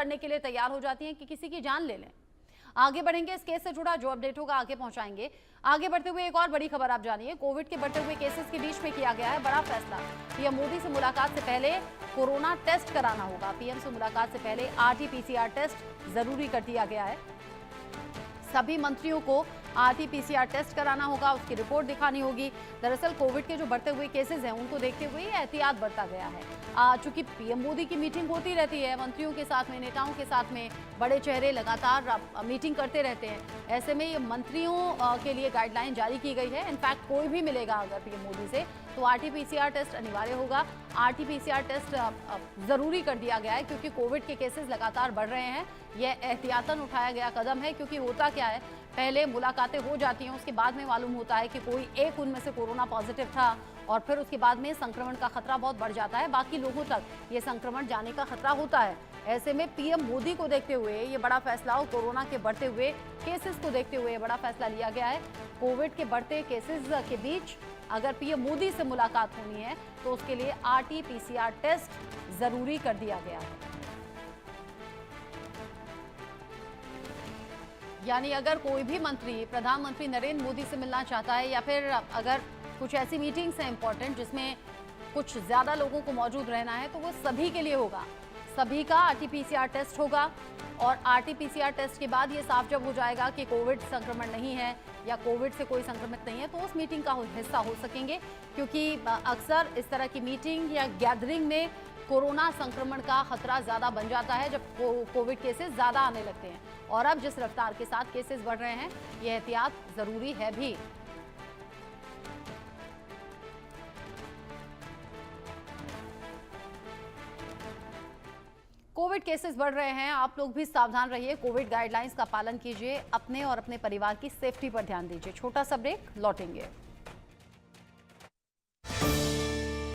करने के लिए तैयार हो जाती हैं कि किसी की जान ले लें। आगे बढ़ेंगे, इस केस से जुड़ा जो अपडेट होगा आगे पहुंचाएंगे। आगे बढ़ते हुए एक और बड़ी खबर आप जानिए। कोविड के बढ़ते हुए केसेस के बीच में किया गया है बड़ा फैसला। पीएम मोदी से मुलाकात से पहले कोरोना टेस्ट कराना होगा। पीएम से मुलाकात से पहले आरटी-पीसीआर टेस्ट जरूरी कर दिया गया है। सभी मंत्रियों को आरटी-पीसीआर टेस्ट कराना होगा, उसकी रिपोर्ट दिखानी होगी। दरअसल कोविड के जो बढ़ते हुए केसेस हैं उनको देखते हुए एहतियात बरता गया है। चूंकि पीएम मोदी की मीटिंग होती रहती है मंत्रियों के साथ में, नेताओं के साथ में, बड़े चेहरे लगातार मीटिंग करते रहते हैं। ऐसे में ये मंत्रियों के लिए गाइडलाइन जारी की गई है। इनफैक्ट कोई भी मिलेगा अगर पीएम मोदी से तो आरटी-पीसीआर टेस्ट अनिवार्य होगा। आरटी-पीसीआर टेस्ट जरूरी कर दिया गया है क्योंकि कोविड के केसेस लगातार बढ़ रहे हैं। यह एहतियातन उठाया गया कदम है क्योंकि होता क्या है, पहले मुलाकातें हो जाती हैं, उसके बाद में मालूम होता है कि कोई एक उनमें से कोरोना पॉजिटिव था और फिर उसके बाद में संक्रमण का खतरा बहुत बढ़ जाता है, बाकी लोगों तक ये संक्रमण जाने का खतरा होता है। ऐसे में पीएम मोदी को देखते हुए ये बड़ा फैसला और कोरोना के बढ़ते हुए केसेस को देखते हुए बड़ा फैसला लिया गया है। कोविड के बढ़ते केसेस के बीच अगर पीएम मोदी से मुलाकात होनी है तो उसके लिए आरटी-पीसीआर टेस्ट जरूरी कर दिया गया है। यानी अगर कोई भी मंत्री प्रधानमंत्री नरेंद्र मोदी से मिलना चाहता है या फिर अगर कुछ ऐसी मीटिंग्स हैं इंपॉर्टेंट जिसमें कुछ ज्यादा लोगों को मौजूद रहना है तो वो सभी के लिए होगा। सभी का आरटी-पीसीआर टेस्ट होगा और आरटी-पीसीआर टेस्ट के बाद ये साफ जब हो जाएगा कि कोविड संक्रमण नहीं है या कोविड से कोई संक्रमित नहीं है तो उस मीटिंग का हिस्सा हो सकेंगे। क्योंकि अक्सर इस तरह की मीटिंग या गैदरिंग में कोरोना संक्रमण का खतरा ज्यादा बन जाता है जब कोविड केसेस ज्यादा आने लगते हैं और अब जिस रफ्तार के साथ केसेस बढ़ रहे हैं ये एहतियात जरूरी है भी। कोविड केसेस बढ़ रहे हैं, आप लोग भी सावधान रहिए, कोविड गाइडलाइंस का पालन कीजिए, अपने और अपने परिवार की सेफ्टी पर ध्यान दीजिए। छोटा सा ब्रेक, लौटेंगे।